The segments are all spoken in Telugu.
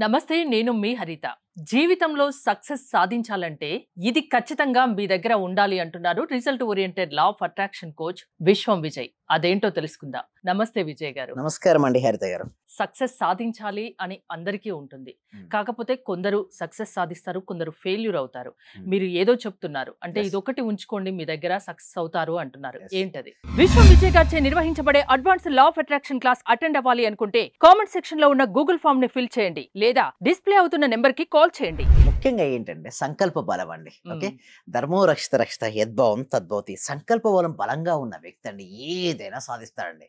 నమస్తే, నేను మీ హరిత. జీవితంలో సక్సెస్ సాధించాలంటే ఇది ఖచ్చితంగా మీ దగ్గర ఉండాలి అంటున్నారు result oriented law of attraction coach విశ్వం విజయ్. అదేంటో తెలుసుకుందాం. నమస్తే విజయ్ గారు. నమస్కారం అండి హరిత గారు. సక్సెస్ సాధించాలి అని అందరికీ ఉంటుంది. కాకపోతే కొందరు సక్సెస్ సాధిస్తారు, కొందరు ఫెయిల్యూర్ అవుతారు. మీరు ఏదో చెప్తున్నారు అంటే ఇదొకటి ఉంచుకోండి, మీ దగ్గర సక్సెస్ అవుతారు అంటున్నారు. ఏంటది? విశ్వం విజయ్ గారిచే నిర్వహించబడే advance law of attraction class attend అవ్వాలి అనుకుంటే కామెంట్ సెక్షన్ లో ఉన్న గూగుల్ ఫామ్ ని ఫిల్ చేయండి, లేదా డిస్ప్లే అవుతున్న నెంబర్ కి కాల్ చేయండి. ముఖ్యంగా ఏంటంటే సంకల్ప బలం అండి. ఓకే, ధర్మో రక్షిత రక్షిత యద్భావం తద్భవతి. సంకల్ప బలం బలంగా ఉన్న వ్యక్తి అండి ఏదైనా సాధిస్తాడండి.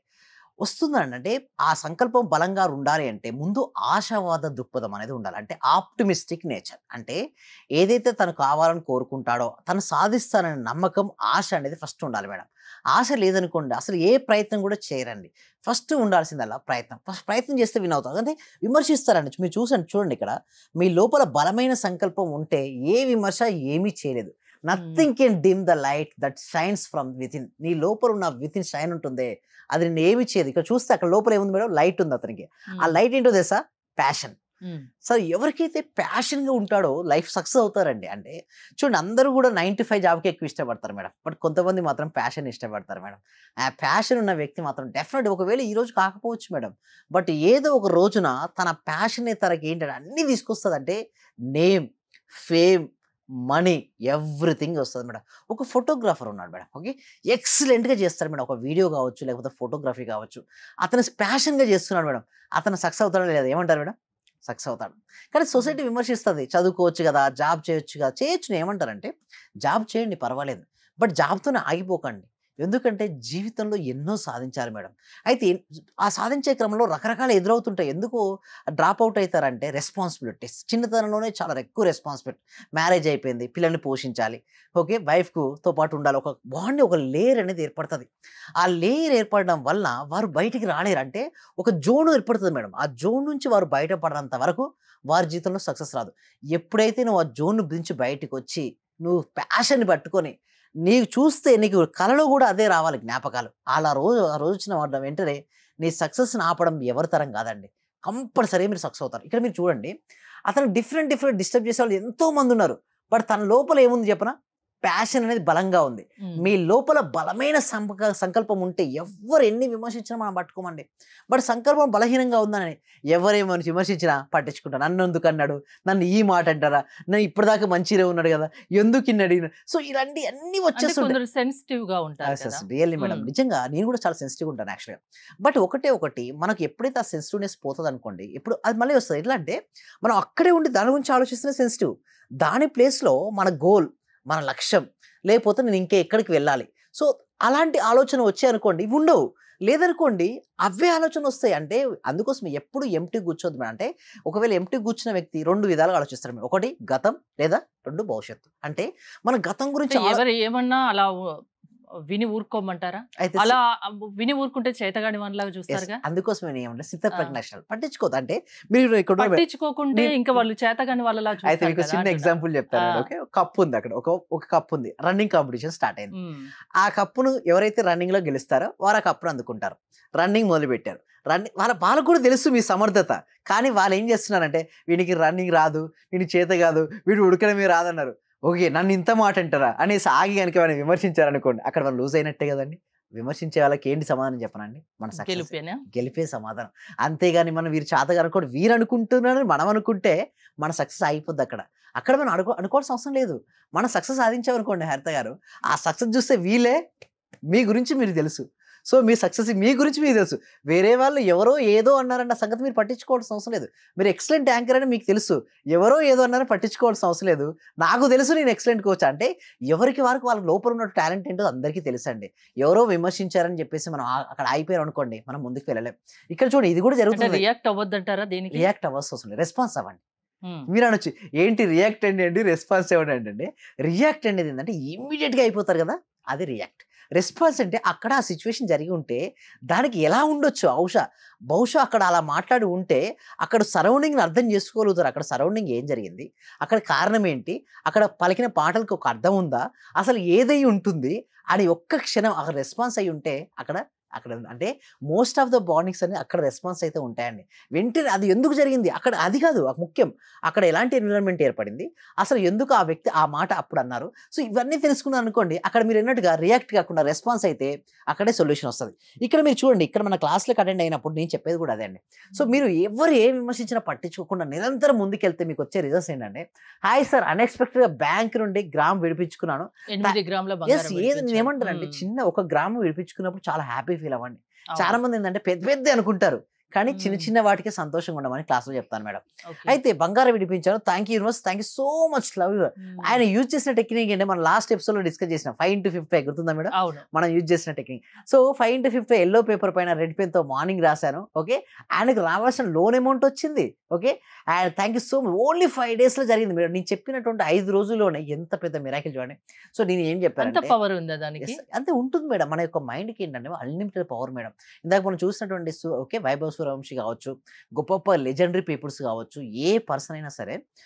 వస్తుందండి అంటే ఆ సంకల్పం బలంగా ఉండాలి అంటే ముందు ఆశావాద దృక్పథం అనేది ఉండాలి. అంటే ఆప్టిమిస్టిక్ నేచర్. అంటే ఏదైతే తను కావాలని కోరుకుంటాడో తను సాధిస్తాననే నమ్మకం, ఆశ అనేది ఫస్ట్ ఉండాలి మేడం. ఆశ లేదనుకోండి అసలు ఏ ప్రయత్నం కూడా చేయరండి. ఫస్ట్ ఉండాల్సిందల్లా ప్రయత్నం. ఫస్ట్ ప్రయత్నం చేస్తే విన్ అవుతాం. అంటే విమర్శిస్తారండి. మీరు చూడండి ఇక్కడ మీ లోపల బలమైన సంకల్పం ఉంటే ఏ విమర్శ ఏమీ చేయలేదు. Nothing can dim the light that shines from within. నీ లోపల ఉన్న వితిన్ షైన్ ఉంటుందే అది నేను ఏమి చేయదు. ఇక్కడ చూస్తే అక్కడ లోపల ఏముంది మేడం? లైట్ ఉంది అతనికి. ఆ లైట్ ఏంటో తెలుసా? ప్యాషన్. సో ఎవరికైతే ప్యాషన్గా ఉంటాడో లైఫ్ సక్సెస్ అవుతారండి. అంటే చూడండి, అందరూ కూడా 9 to 5 జాబ్కి ఎక్కువ ఇష్టపడతారు మేడం. బట్ కొంతమంది మాత్రం ప్యాషన్ ఇష్టపడతారు మేడం. ఆ ప్యాషన్ ఉన్న వ్యక్తి మాత్రం డెఫినెట్ ఒకవేళ ఈ రోజు కాకపోవచ్చు మేడం, బట్ ఏదో ఒక రోజున తన ప్యాషన్ తనకి ఏంటంటే అన్నీ తీసుకొస్తుంది. అంటే నేమ్, ఫేమ్, మనీ, ఎవ్రీథింగ్ వస్తుంది మేడం. ఒక ఫోటోగ్రాఫర్ ఉన్నాడు మేడం. ఓకే, ఎక్సలెంట్గా చేస్తాడు మేడం. ఒక వీడియో కావచ్చు, లేకపోతే ఫోటోగ్రఫీ కావచ్చు, అతను ప్యాషన్గా చేస్తున్నాడు మేడం. అతను సక్సెస్ అవుతాడో లేదా? ఏమంటారు మేడం? సక్సెస్ అవుతాడు. కానీ సొసైటీ విమర్శిస్తుంది. చదువుకోవచ్చు కదా, జాబ్ చేయొచ్చు కదా. చేయొచ్చు. ఏమంటారంటే జాబ్ చేయండి పర్వాలేదు, బట్ జాబ్తోనే ఆగిపోకండి. ఎందుకంటే జీవితంలో ఎన్నో సాధించాలి మేడం. అయితే ఆ సాధించే క్రమంలో రకరకాల ఎదురవుతుంటాయి. ఎందుకు డ్రాప్ అవుట్ అవుతారంటే రెస్పాన్సిబిలిటీస్. చిన్నతనంలోనే చాలా ఎక్కువ రెస్పాన్సిబిలిటీ. మ్యారేజ్ అయిపోయింది, పిల్లల్ని పోషించాలి. ఓకే, వైఫ్తో పాటు ఉండాలి. ఒక బాండ్, ఒక లేయర్ అనేది ఏర్పడుతుంది. ఆ లేయర్ ఏర్పడడం వల్ల వారు బయటికి రాలేరు. అంటే ఒక జోన్ ఏర్పడుతుంది మేడం. ఆ జోన్ నుంచి వారు బయటపడనంత వరకు వారి జీవితంలో సక్సెస్ రాదు. ఎప్పుడైతే నువ్వు ఆ జోన్ నుంచి బయటకు వచ్చి నువ్వు ప్యాషన్ పట్టుకొని నీకు చూస్తే నీకు కలలో కూడా అదే రావాలి జ్ఞాపకాలు. ఆ రోజు వచ్చిన వాడడం వెంటనే నీ సక్సెస్ని ఆపడం ఎవరి తరం కాదండి. కంపల్సరీ మీరు సక్సెస్ అవుతారు. ఇక్కడ మీరు చూడండి, అతను డిఫరెంట్ డిస్టర్బ్ చేసే వాళ్ళు ఎంతో మంది ఉన్నారు. బట్ తన లోపల ఏముంది చెప్పనా? ప్యాషన్ అనేది బలంగా ఉంది. మీ లోపల బలమైన సంకల్పం ఉంటే ఎవరు ఎన్ని విమర్శించినా మనం పట్టుకోమండి. బట్ సంకల్పం బలహీనంగా ఉందని ఎవరేమని విమర్శించినా పట్టించుకుంటా. నన్ను ఎందుకు అన్నాడు, నన్ను ఈ మాట అంటారా, నన్ను ఇప్పటిదాకా మంచిగా ఉన్నాడు కదా, ఎందుకు ఇన్ని అడిగిన. సో ఇలాంటి అన్ని వచ్చేస్తుంటాయి. సెన్సిటివ్ గా ఉంటారు. రియల్లీ మేడం, నిజంగా నేను కూడా చాలా సెన్సిటివ్ ఉంటాను యాక్చువల్గా. బట్ ఒకటి మనకు ఎప్పుడైతే ఆ సెన్సిటివ్నెస్ పోతుంది అనుకోండి, ఇప్పుడు అది మళ్ళీ వస్తుంది. ఎట్లా అంటే మనం అక్కడే ఉండి దాని గురించి ఆలోచిస్తేనే సెన్సిటివ్. దాని ప్లేస్లో మన గోల్, మన లక్ష్యం, లేకపోతే నేను ఇంకా ఎక్కడికి వెళ్ళాలి, సో అలాంటి ఆలోచన వచ్చాయి అనుకోండి ఇవి ఉండవు. లేదనుకోండి అవే ఆలోచన వస్తాయి. అంటే అందుకోసం ఎప్పుడు ఎంటీ కూర్చోద్దు మేడం. అంటే ఒకవేళ ఎంటీ కూర్చున్న వ్యక్తి 2 విధాలుగా ఆలోచిస్తారు మేడం. ఒకటి గతం, లేదా 2 భవిష్యత్తు. అంటే మన గతం గురించి ఎవరు ఏమన్నా అలా విని ఊరుకోమంటారా? అయితే అలా విని ఊరుకుంటే చేతగాని వాళ్ళలాగా చూస్తారుగా. అందుకోసమే ఏమంటే సిద్ధ ప్రజ్ఞాశాలు పట్టించుకోదు. అంటే మీరు ఇక్కడ పట్టించుకోకుంటే ఇంకా వాళ్ళు చేతగాని వాళ్ళలా చూస్తారు. అయితే మీకు చిన్న ఎగ్జాంపుల్ చెప్తాను. ఓకే, కప్పు ఉంది అక్కడ, ఒక కప్పు ఉంది. రన్నింగ్ కాంపిటీషన్ స్టార్ట్ అయింది. ఆ కప్పును ఎవరైతే రన్నింగ్ లో గెలుస్తారో వారు ఆ కప్పును అందుకుంటారు. రన్నింగ్ మొదలు పెట్టారు. వాళ్ళకు కూడా తెలుసు మీ సమర్థత, కానీ వాళ్ళు ఏం చేస్తున్నారంటే వీనికి రన్నింగ్ రాదు, వీనికి చేత కాదు, వీడు ఉడకడమే రాదన్నారు. ఓకే, నన్ను ఇంత మాట అంటారా అనేసి ఆగి కనుక వాళ్ళు విమర్శించారనుకోండి, అక్కడ వాళ్ళు లూజ్ అయినట్టే కదండి. విమర్శించే వాళ్ళకి ఏంటి సమాధానం చెప్పనండి? మన సక్సెస్, గెలిపే సమాధానం. అంతేగాని మనం వీరు చేతగా అనుకోండి, వీరు అనుకుంటున్నారని మనం అనుకుంటే మన సక్సెస్ అయిపోద్ది. అక్కడ మనం అనుకోవాల్సిన అవసరం లేదు. మనం సక్సెస్ సాధించామనుకోండి హరిత గారు, ఆ సక్సెస్ చూస్తే వీళ్ళే మీ గురించి మీరు తెలుసు. సో మీ సక్సెస్ మీ గురించి మీకు తెలుసు. వేరే వాళ్ళు ఎవరో ఏదో అన్నారన్న సంగతి మీరు పట్టించుకోవాల్సిన అవసరం లేదు. మీరు ఎక్సలెంట్ యాంకర్ అని మీకు తెలుసు, ఎవరో ఏదో అన్నారని పట్టించుకోవాల్సిన అవసరం లేదు. నాకు తెలుసు నేను ఎక్సలెంట్ కోచ్. అంటే ఎవరికి వారికి వాళ్ళ లోపల ఉన్న టాలెంట్ ఏంటో అందరికీ తెలుసండి. ఎవరో విమర్శించారని చెప్పేసి మనం అక్కడ అయిపోయారు అనుకోండి, మనం ముందుకు వెళ్ళలేం. ఇక్కడ చూడండి, ఇది కూడా జరుగుతుంది. రియాక్ట్ అవ్వద్దంటారా? దీనికి రియాక్ట్ అవ్వాల్సిన అవసరం లేదు, రెస్పాన్స్ అవ్వండి. మీరు అనొచ్చు ఏంటి రియాక్ట్ అండి, రెస్పాన్స్ ఇవ్వండి అంటే, రియాక్ట్ అనేది ఏంటంటే ఇమ్మీడియట్గా అయిపోతారు కదా, అది రియాక్ట్. రెస్పాన్స్ అంటే అక్కడ ఆ సిచ్యువేషన్ జరిగి ఉంటే దానికి ఎలా ఉండొచ్చు, బహుశా అక్కడ అలా మాట్లాడి ఉంటే అక్కడ సరౌండింగ్ని అర్థం చేసుకోగలుగుతారు. అక్కడ సరౌండింగ్ ఏం జరిగింది, అక్కడ కారణం ఏంటి, అక్కడ పలికిన పాటలకు ఒక అర్థం ఉందా, అసలు ఏదై ఉంటుంది అని ఒక్క క్షణం అక్కడ రెస్పాన్స్ అయి ఉంటే అక్కడ అక్కడ అంటే మోస్ట్ ఆఫ్ ద బాండింగ్స్ అన్ని అక్కడ రెస్పాన్స్ అయితే ఉంటాయండి. వెంటనే అది ఎందుకు జరిగింది అక్కడ అది కాదు ముఖ్యం. అక్కడ ఎలాంటి ఎన్విరాన్మెంట్ ఏర్పడింది, అసలు ఎందుకు ఆ వ్యక్తి ఆ మాట అప్పుడు అన్నారు. సో ఇవన్నీ తెలుసుకున్నారు అనుకోండి, అక్కడ మీరు అన్నట్టుగా రియాక్ట్ కాకుండా రెస్పాన్స్ అయితే అక్కడే సొల్యూషన్ వస్తుంది. ఇక్కడ మీరు చూడండి, ఇక్కడ మన క్లాస్లకు అటెండ్ అయినప్పుడు నేను చెప్పేది కూడా అదే అండి. సో మీరు ఎవరు ఏ విమర్శించినా పట్టించుకోకుండా నిరంతరం ముందుకెళ్తే మీకు వచ్చే రిజల్ట్స్ ఏంటంటే, హాయ్ సార్ అన్ఎక్స్పెక్టెడ్గా బ్యాంక్ నుండి గ్రామ్ విడిపించుకున్నాను. 8 గ్రాముల ఎస్ బంగారం ఏది విడిపించారు. నేనేమంటానంటే, చిన్న 1 గ్రాము విడిపించుకున్నప్పుడు చాలా హ్యాపీ ఫీల్ అవ్వండి. చాలా అవును. మంది ఏంటంటే పెద్ద పెద్ద అనుకుంటారు, కానీ చిన్న మ్మ్. చిన్న వాటికే సంతోషంగా ఉండమని క్లాస్లో చెప్తాను మేడం. ఓకే. అయితే బంగారం విడిపించాను, thank you universe, thank you so much, love you. మ్మ్. ఆయన యూజ్ చేసిన టెక్నిక్ ఏంటంటే మనం లాస్ట్ ఎపిసోడ్లో డిస్కస్ చేసిన 5 into 50 గుర్తుందా మేడం? అవును. మనం యూజ్ చేసిన technique. So 5 into 50 yellow paper పైన రెడ్ పెన్తో మార్నింగ్ రాశాను. ఓకే, ఆయనకు రావాల్సిన లోన్ అమౌంట్ వచ్చింది. Okay, and thank you so much. Only 5 daysలో జరిగింది మేడం. నేను చెప్పినటువంటి 5 రోజుల్లోనే ఎంత పెద్ద మిరాకిల్ చూడండి. సో నేను ఏం అంత చెప్పానంటే, పవర్ ఉందా దానికి? అంతే ఉంటుంది మేడం. మన యొక్క మైండ్కి ఏంటంటే అన్లిమిటెడ్ పవర్ మేడం. ఇందాక మనం చూసినటువంటి ఓకే వైభవ్ సూర్యవంశీ కావచ్చు, గొప్ప గొప్ప లెజెండరీ పీపుల్స్ కావచ్చు, ఏ పర్సన్ అయినా సరే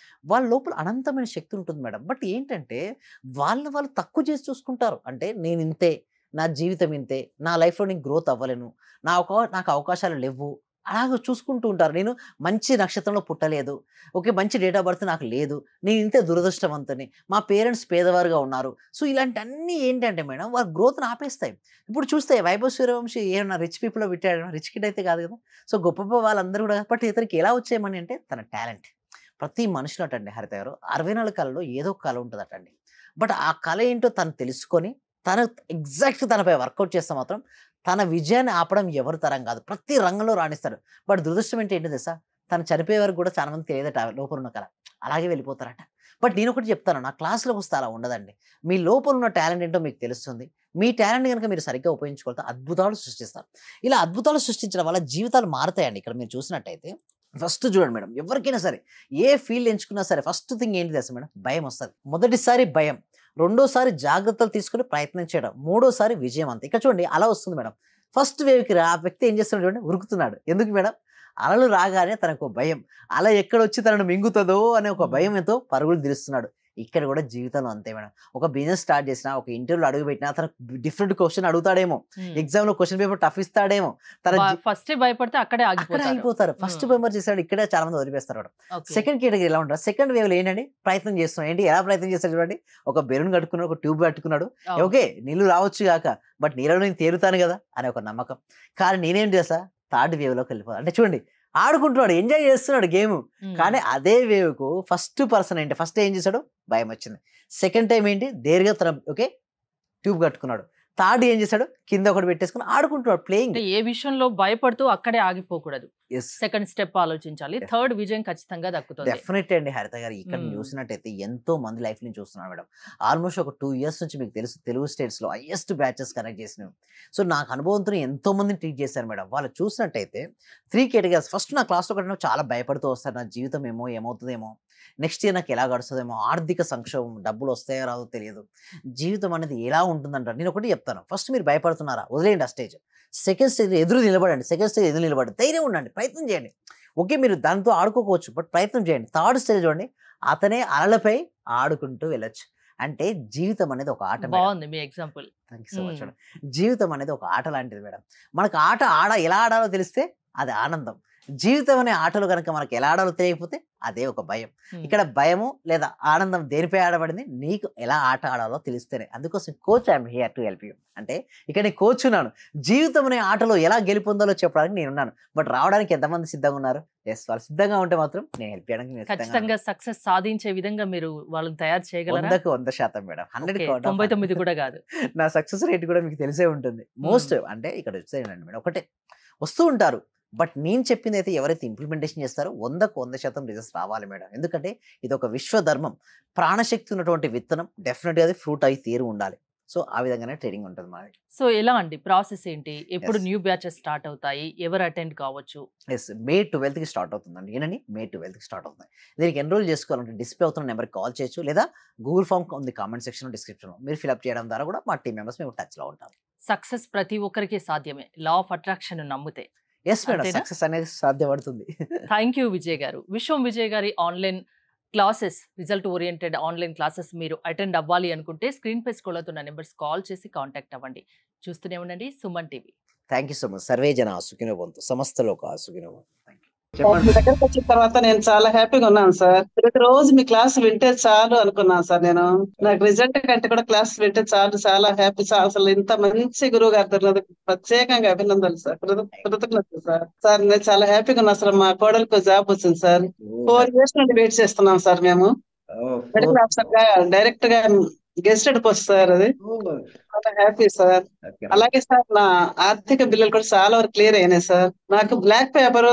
వాళ్ళ లోపల అనంతమైన శక్తి ఉంటుంది మేడం. బట్ ఏంటంటే వాళ్ళు తక్కువ చేసి చూసుకుంటారు. అంటే నేను ఇంతే, నా జీవితం ఇంతే, నా లైఫ్లో నేను గ్రోత్ అవ్వలేను, నాకు అవకాశాలు లేవు, అలాగ చూసుకుంటూ ఉంటారు. నేను మంచి నక్షత్రంలో పుట్టలేదు, ఓకే మంచి డేట్ ఆఫ్ బర్త్ నాకు లేదు, నేను ఇంతే దురదృష్టవంతుని, మా పేరెంట్స్ పేదవారుగా ఉన్నారు. సో ఇలాంటివన్నీ ఏంటంటే మేడం వాళ్ళ గ్రోత్ని ఆపేస్తాయి. ఇప్పుడు చూస్తే వైభవ్ సూర్యవంశీ ఏమన్నా రిచ్ పీపుల్లో పెట్టాడు, రిచ్ కిడ్ అయితే కాదు కదా. సో గొప్ప గొప్ప వాళ్ళందరూ కూడా, బట్ ఇతనికి ఎలా వచ్చేయమని అంటే తన టాలెంట్. ప్రతి మనిషిలో అటండి హరిత గారు 64 కళలో ఏదో ఒక కళ ఉంటుంది అటండి. బట్ ఆ కళ ఏంటో తను తెలుసుకొని తను ఎగ్జాక్ట్గా తనపై వర్కౌట్ చేస్తే మాత్రం తన విజయాన్ని ఆపడం ఎవరి తరం కాదు. ప్రతి రంగంలో రాణిస్తాడు. బట్ దురదృష్టం ఏంటి తెలుసా, తను చనిపోయే వరకు కూడా చాలా మంది తెలియదట లోపల ఉన్న కళ, అలాగే వెళ్ళిపోతారట. బట్ నేను ఒకటి చెప్తాను, నా క్లాస్లోకి వస్తే అలా ఉండదండి. మీ లోపల ఉన్న టాలెంట్ ఏంటో మీకు తెలుస్తుంది. మీ టాలెంట్ కనుక మీరు సరిగ్గా ఉపయోగించుకోవాలి, అద్భుతాలు సృష్టిస్తారు. ఇలా అద్భుతాలు సృష్టించడం వల్ల జీవితాలు మారుతాయండి. ఇక్కడ మీరు చూసినట్టయితే ఫస్ట్ చూడండి మేడం, ఎవరికైనా సరే ఏ ఫీల్డ్ ఎంచుకున్నా సరే ఫస్ట్ థింగ్ ఏంటి తెలుసా మేడం, భయం వస్తుంది. మొదటిసారి భయం, రెండోసారి జాగ్రత్తలు తీసుకుని ప్రయత్నం చేయడం, మూడోసారి విజయం. అంతే. ఇక్కడ చూడండి అలా వస్తుంది మేడం. ఫస్ట్ వేవ్కి ఆ వ్యక్తి ఏం చేస్తున్నాడు చూడండి, ఉరుకుతున్నాడు. ఎందుకు మేడం, అలలు రాగానే తనకు భయం, అల ఎక్కడొచ్చి తనను మింగుతుందో అనే ఒక భయంతో పరుగులు తీరుస్తున్నాడు. ఇక్కడ కూడా జీవితంలో అంతే మేడం. ఒక బిజినెస్ స్టార్ట్ చేసినా, ఒక ఇంటర్వ్యూలో అడుగు పెట్టినా తనకు డిఫరెంట్ క్వశ్చన్ అడుగుతాడేమో, ఎగ్జామ్లో క్వశ్చన్ పేపర్ టఫ్ ఇస్తాడేమో, తన ఫస్ట్ భయపడితే అక్కడే ఆగిపోతారు. ఫస్ట్ పేపర్ చేస్తాడు, ఇక్కడే చాలా మంది వదిలిపేస్తారు మేడం. సెకండ్ కేటగిరీ ఎలా ఉంటారు, సెకండ్ వేవ్ లో ఏంటండి ప్రయత్నం చేస్తున్నాడు. ఏంటి ఎలా ప్రయత్నం చేస్తాడు చూడండి, ఒక బెలూన్ కట్టుకున్నాడు, ఒక ట్యూబ్ కట్టుకున్నాడు. ఓకే నీళ్ళు రావచ్చు కాక, బట్ నీళ్ళలో నేను తేరుతాను కదా అనే ఒక నమ్మకం. కానీ నేనేం చేస్తా, థర్డ్ వేవ్ లోకి వెళ్ళిపోతాను. అంటే చూడండి ఆడుకుంటున్నాడు, ఎంజాయ్ చేస్తున్నాడు గేమ్. కానీ అదే వేవ్ కు ఫస్ట్ పర్సన్ ఏంటి, ఫస్ట్ ఏం చేశాడు, భయం వచ్చింది. సెకండ్ టైం ఏంటి, దేరుగా తన ఓకే ట్యూబ్ కట్టుకున్నాడు. థర్డ్ ఏం చేశాడు, కింద ఒకటి పెట్టేసుకుని ఆడుకుంటున్నాడు, ప్లేయింగ్. ఏ విషయంలో భయపడుతూ అక్కడే ఆగిపోకూడదు, Yes. సెకండ్ స్టెప్ ఆలోచించాలి. థర్డ్ విజయం ఖచ్చితంగా దక్కుతుంది. డెఫినెట్ అండి హరిత గారు. ఇక్కడ చూసినట్టయితే ఎంతో మంది లైఫ్ ని చూస్తున్నాను మేడం. ఆల్మోస్ట్ ఒక 2 years నుంచి మీకు తెలుసు తెలుగు స్టేట్స్ లో హైయెస్ట్ బ్యాచెస్ కనెక్ట్ చేసినాం. సో నాకు అనుభవంతో ఎంతో మందిని ట్రీట్ చేశాను మేడం. వాళ్ళు చూసినట్టయితే 3 categories. ఫస్ట్ నా క్లాస్లో కూడా చాలా భయపడుతూ వస్తారు, నా జీవితం ఏమవుతుందేమో, నెక్స్ట్ ఇయర్ నాకు ఎలా గడుస్తుందేమో, ఆర్థిక సంక్షోభం, డబ్బులు వస్తాయో రాదో తెలియదు, జీవితం అనేది ఎలా ఉంటుందంటారు. నేను ఒకటి చెప్తాను, ఫస్ట్ మీరు భయపడుతున్నారా వదిలేయండి ఆ స్టేజ్. సెకండ్ స్టేజ్ ఎదురు నిలబడండి, సెకండ్ స్టేజ్ ఎదురు నిలబడండి, ధైర్యం ఉండండి, ప్రయత్నం చేయండి. ఓకే మీరు దాంతో ఆడుకోవచ్చు, బట్ ప్రయత్నం చేయండి. థర్డ్ స్టేజ్ చూడండి, అతనే అలలపై ఆడుకుంటూ వెళ్ళొచ్చు. అంటే జీవితం అనేది ఒక ఆట. బాగుంది మీ example. Thank you so much madam. జీవితం అనేది ఒక ఆట లాంటిది మేడం. మనకు ఆట ఎలా ఆడాలో తెలిస్తే అది ఆనందం. జీవితం అనే ఆటలు కనుక మనకు ఎలా ఆడాలో తెలియకపోతే అదే ఒక భయం. ఇక్కడ భయము లేదా ఆనందం దేనిపై ఆడబడింది, నీకు ఎలా ఆట ఆడాలో తెలిస్తేనే. అందుకోసం coach I'm here to help you. అంటే ఇక్కడ నేను కోచ్ ఉన్నాను, జీవితం అనే ఆటలో ఎలా గెలుపొందాలో చెప్పడానికి నేనున్నాను. బట్ రావడానికి ఎంతమంది సిద్ధంగా ఉన్నారు? ఎస్, వాళ్ళు సిద్ధంగా ఉంటే మాత్రం నేను హెల్ప్ చేయడానికి ఖచ్చితంగా సక్సెస్ సాధించే విధంగా మీరు వాళ్ళని తయారు చేయగలరా? 100% మేడం. 99 కూడా కాదు. నా సక్సెస్ రేట్ కూడా మీకు తెలిసే ఉంటుంది. మోస్ట్ అంటే ఇక్కడ వచ్చేయండి మేడం, ఒకటే వస్తూ ఉంటారు, బట్ నేను చెప్పింది అయితే ఎవరైతే ఇంప్లిమెంటేషన్ చేస్తారో 100% రిజల్ట్స్ రావాలి మేడం. ఎందుకంటే ఇది ఒక విశ్వధర్మం, ప్రాణశక్తి ఉన్నటువంటి విత్తనం, డెఫినెట్గా అది ఫ్రూట్ అయి తీరు ఉండాలి. సో ఆ విధంగానే ట్రైనింగ్ ఉంటుంది మాది. సో ఎలా అండి ప్రాసెస్ ఏంటి, ఎప్పుడు న్యూ బ్యాచెస్ స్టార్ట్ అవుతాయి, ఎవరు అటెండ్ కావచ్చు? ఎస్, May 12కి స్టార్ట్ అవుతుందండి. ఏనండి May 12కి స్టార్ట్ అవుతుంది. దీనికి ఎన్రోల్ చేసుకోవాలంటే డిస్ప్లే అవుతున్న నెంబర్కి కాల్ చేయొచ్చు, లేదా గూగుల్ ఫామ్ ఉంది కామెంట్ సెక్షన్ డిస్క్రిప్షన్లో, మీరు ఫిల్అప్ చేయడం ద్వారా కూడా మా టీం మెంబర్స్ మేము టచ్లో ఉంటాం. సక్సెస్ ప్రతి ఒక్కరికి సాధ్యమే, లా ఆఫ్ అట్రాక్షన్ నమ్మితే. ఎస్ మేడం, సక్సెస్ అనేది సాధ్యపడుతుంది. థ్యాంక్ యూ విజయ్ గారు. విశ్వం విజయ్ గారి online classes, result oriented online classes మీరు అటెండ్ అవ్వాలి అనుకుంటే స్క్రీన్ పై స్క్రోల్ అవుతున్న నెంబర్స్ కాల్ చేసి కాంటాక్ట్ అవ్వండి. చూస్తూనే ఉండండి Suman TV. Thank you so much. Survey జన సుఖినో భవంతు, సమస్త లోక సుఖినో భవంతు. Thank you. మీ చెప్పండి. దగ్గరకు వచ్చిన తర్వాత నేను చాలా హ్యాపీగా ఉన్నాను సార్. ప్రతిరోజు మీ క్లాస్ వింటే చాలు అనుకున్నాను సార్. నేను నాకు రిజల్ట్ కంటే కూడా క్లాస్ వింటే చాలు, చాలా హ్యాపీ సార్. అసలు ఇంత మంచి గురువు గారు దొరికినందుకు ప్రత్యేకంగా అభినందనలు సార్, కృతజ్ఞతలు సార్. సార్ నేను చాలా హ్యాపీగా ఉన్నా సార్. మా కోడలికి జాబ్ వచ్చింది సార్. 4 years నుండి వెయిట్ చేస్తున్నాం సార్ మేము. మెడికల్ ఆఫీసర్ గా డైరెక్ట్ గా గెస్టెడ్ పోస్ట్ సార్. అది చాలా హ్యాపీ సార్. అలాగే సార్ నా ఆర్థిక బిల్లులు కూడా చాలా వరకు క్లియర్ అయినాయి సార్. నాకు బ్లాక్ పేపర్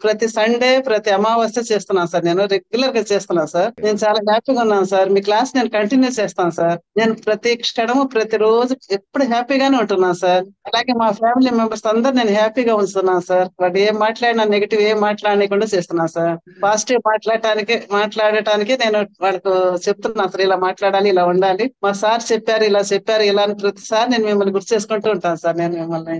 ప్రతి సండే ప్రతి అమావాస్య చేస్తున్నాను సార్. నేను రెగ్యులర్ గా చేస్తున్నాను సార్. నేను చాలా హ్యాపీగా ఉన్నాను సార్. మీ క్లాస్ నేను కంటిన్యూ చేస్తాను సార్. నేను ప్రతి క్షణము ప్రతి రోజు ఎప్పుడు హ్యాపీగానే ఉంటున్నాను సార్. అలాగే మా ఫ్యామిలీ మెంబర్స్ అందరు నేను హ్యాపీగా ఉంచుతున్నాను సార్. వాడు ఏం మాట్లాడినా నెగిటివ్ ఏం మాట్లాడకుండా చేస్తున్నాను సార్. పాజిటివ్ మాట్లాడటానికి నేను వాళ్ళకు చెప్తున్నాను సార్. ఇలా మాట్లాడాలి, ఇలా ఉండాలి, మా సార్ చెప్పారు, ఇలా చెప్పారు, ఇలా అని ప్రతిసారి నేను మిమ్మల్ని గుర్తు చేసుకుంటూ ఉంటాను సార్. నేను మిమ్మల్ని